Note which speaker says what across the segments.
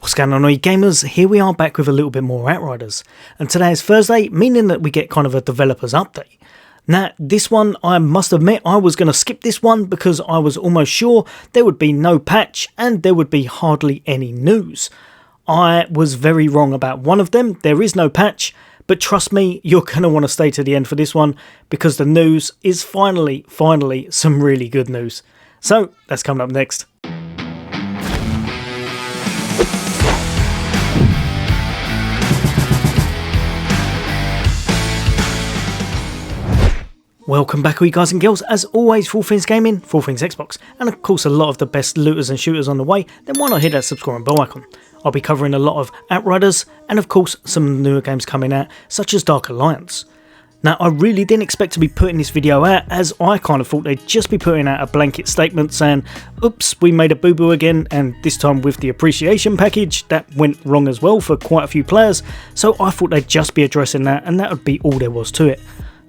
Speaker 1: What's going on, all you gamers? Here we are back with a little bit more Outriders, and today is Thursday, meaning that we get kind of a developer's update. Now, this one, I must admit, I was going to skip this one because I was almost sure there would be no patch and there would be hardly any news. I was very wrong about one of them. There is no patch, but trust me, you're going to want to stay to the end for this one because the news is finally some really good news. So, that's coming up next. Welcome back, all you guys and girls. As always, for all things gaming, for all things Xbox, and of course a lot of the best looters and shooters on the way, then why not hit that subscribe and bell icon? I'll be covering a lot of Outriders, and of course some newer games coming out, such as Dark Alliance. Now, I really didn't expect to be putting this video out, as I kind of thought they'd just be putting out a blanket statement saying, oops, we made a boo-boo again, and this time with the appreciation package, that went wrong as well for quite a few players, so I thought they'd just be addressing that, and that would be all there was to it.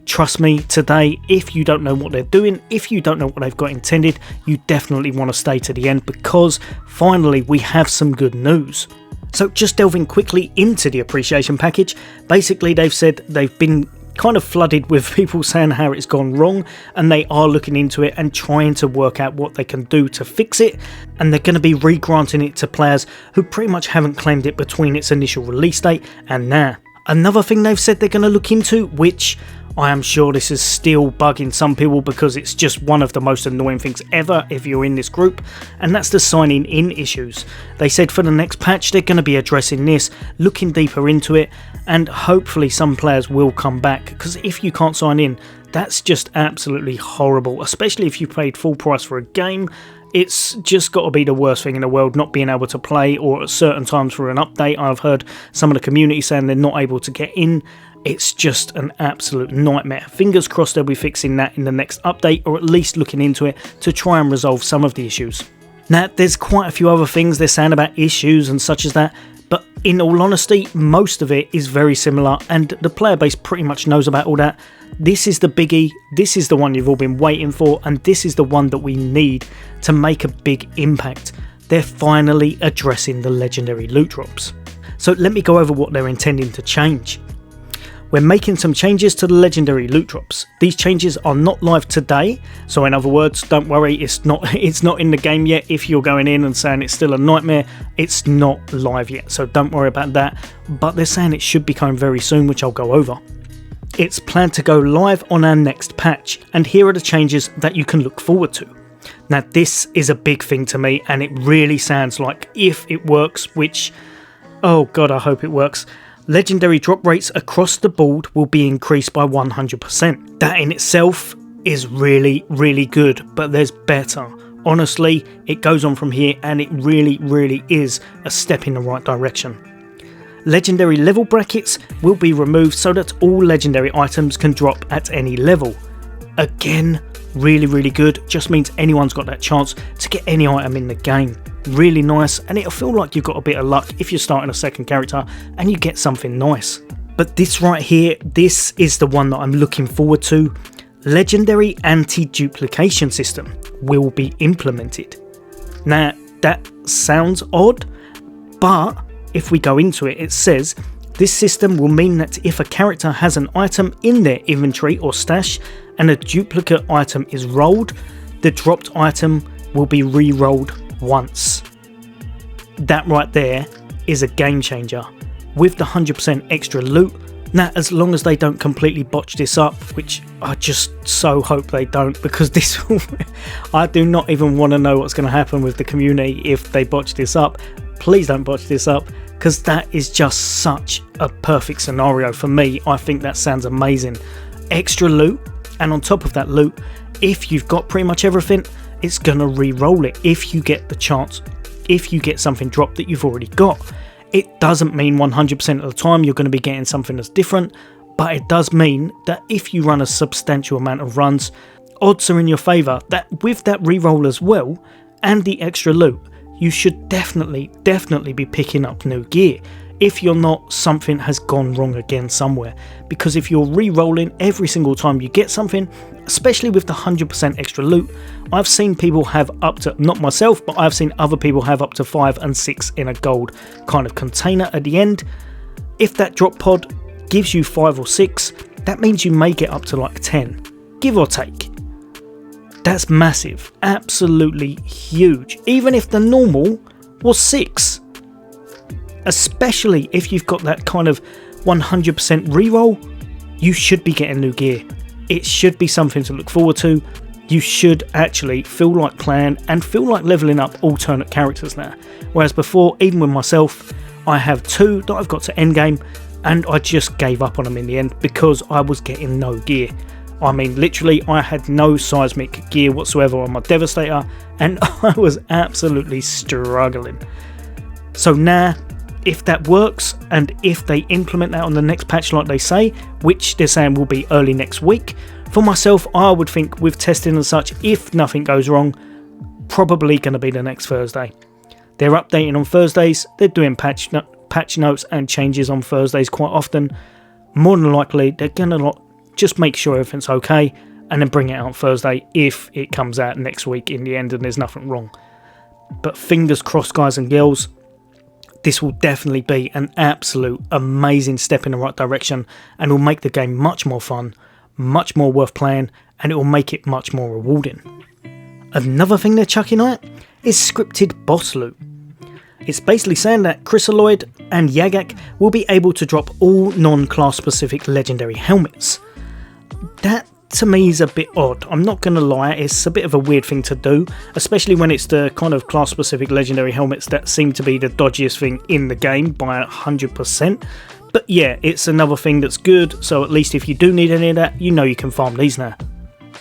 Speaker 1: Trust me, today, if you don't know what they're doing, if you don't know what they've got intended, you definitely want to stay to the end because finally we have some good news. So just delving quickly into the appreciation package, basically they've said they've been kind of flooded with people saying how it's gone wrong, and they are looking into it and trying to work out what they can do to fix it, and they're going to be re-granting it to players who pretty much haven't claimed it between its initial release date and now. Another thing they've said they're going to look into, which I am sure this is still bugging some people because it's just one of the most annoying things ever if you're in this group, and that's the signing in issues. They said for the next patch they're going to be addressing this, looking deeper into it, and hopefully some players will come back, because if you can't sign in, that's just absolutely horrible, especially if you paid full price for a game. It's just got to be the worst thing in the world not being able to play, or at certain times for an update. I've heard some of the community saying they're not able to get in. It's just an absolute nightmare. Fingers crossed they'll be fixing that in the next update, or at least looking into it to try and resolve some of the issues. Now, there's quite a few other things they're saying about issues and such as that, but in all honesty, most of it is very similar, and the player base pretty much knows about all that. This is the biggie, this is the one you've all been waiting for, and this is the one that we need to make a big impact. They're finally addressing the legendary loot drops. So let me go over what they're intending to change. We're making some changes to the legendary loot drops. These changes are not live today, so in other words, don't worry, it's not in the game yet. If you're going in and saying it's still a nightmare, it's not live yet, so don't worry about that. But they're saying it should be coming very soon, which I'll go over. It's planned to go live on our next patch, and here are the changes that you can look forward to. Now, this is a big thing to me, and it really sounds like if it works, which, oh god, I hope it works. Legendary drop rates across the board will be increased by 100%. That in itself is really good, but there's better. Honestly, it goes on from here, and it really is a step in the right direction. Legendary level brackets will be removed so that all legendary items can drop at any level. Again, really good, just means anyone's got that chance to get any item in the game. Really nice, and it'll feel like you've got a bit of luck if you're starting a second character and you get something nice. But this right here, this is the one that I'm looking forward to. Legendary anti-duplication system will be implemented. Now, that sounds odd, but if we go into it, it says this system will mean that if a character has an item in their inventory or stash and a duplicate item is rolled, the dropped item will be re-rolled once. That right there is a game changer with the 100% extra loot. Now, as long as they don't completely botch this up, which I just so hope they don't, because this I do not even want to know what's going to happen with the community if they botch this up. Please don't botch this up, because that is just such a perfect scenario for me. I think that sounds amazing. Extra loot, and on top of that loot, if you've got pretty much everything, it's going to re-roll it if you get the chance, if you get something dropped that you've already got. It doesn't mean 100% of the time you're going to be getting something that's different, but it does mean that if you run a substantial amount of runs, odds are in your favour that with that re-roll as well, and the extra loot, you should definitely be picking up new gear. If you're not, something has gone wrong again somewhere, because if you're re-rolling every single time you get something, especially with the 100% extra loot, I've seen people have up to, not myself, but I've seen other people have up to 5 and 6 in a gold kind of container at the end. If that drop pod gives you 5 or 6, that means you may get up to like 10, give or take. That's massive, absolutely huge, even if the normal was 6. Especially if you've got that kind of 100% reroll, you should be getting new gear. It should be something to look forward to. You should actually feel like playing and feel like leveling up alternate characters now. Whereas before, even with myself, I have 2 that I've got to endgame, and I just gave up on them in the end because I was getting no gear. I mean, literally, I had no seismic gear whatsoever on my Devastator, and I was absolutely struggling. So now, if that works, and if they implement that on the next patch like they say, which they're saying will be early next week, for myself, I would think with testing and such, if nothing goes wrong, probably going to be the next Thursday. They're updating on Thursdays, they're doing patch notes and changes on Thursdays quite often. More than likely, they're going to just make sure everything's okay, and then bring it out on Thursday if it comes out next week in the end and there's nothing wrong. But fingers crossed, guys and girls, this will definitely be an absolute amazing step in the right direction, and will make the game much more fun, much more worth playing, and it will make it much more rewarding. Another thing they're chucking out is scripted boss loot. It's basically saying that Chrysaloid and Yagak will be able to drop all non-class specific legendary helmets. That to me is a bit odd, I'm not going to lie, it's a bit of a weird thing to do, especially when it's the kind of class specific legendary helmets that seem to be the dodgiest thing in the game by 100%. But yeah, it's another thing that's good, so at least if you do need any of that, you know you can farm these now.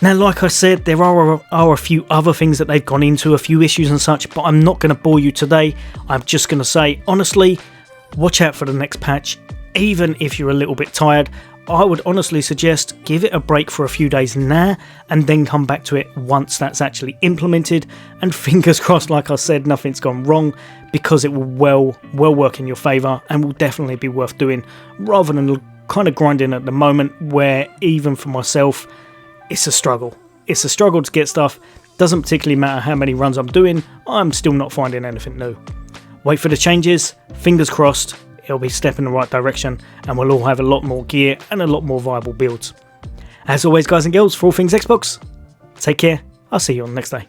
Speaker 1: Now, like I said, there are a few other things that they've gone into, a few issues and such, but I'm not going to bore you today. I'm just going to say, honestly, watch out for the next patch. Even if you're a little bit tired, I would honestly suggest give it a break for a few days now, and then come back to it once that's actually implemented, and fingers crossed, like I said, nothing's gone wrong, because it will well work in your favour and will definitely be worth doing, rather than kind of grinding at the moment where, even for myself, it's a struggle. It's a struggle to get stuff. Doesn't particularly matter how many runs I'm doing, I'm still not finding anything new. Wait for the changes, fingers crossed, it'll be a step in the right direction, and we'll all have a lot more gear and a lot more viable builds. As always, guys and girls, for all things Xbox, take care, I'll see you on the next day.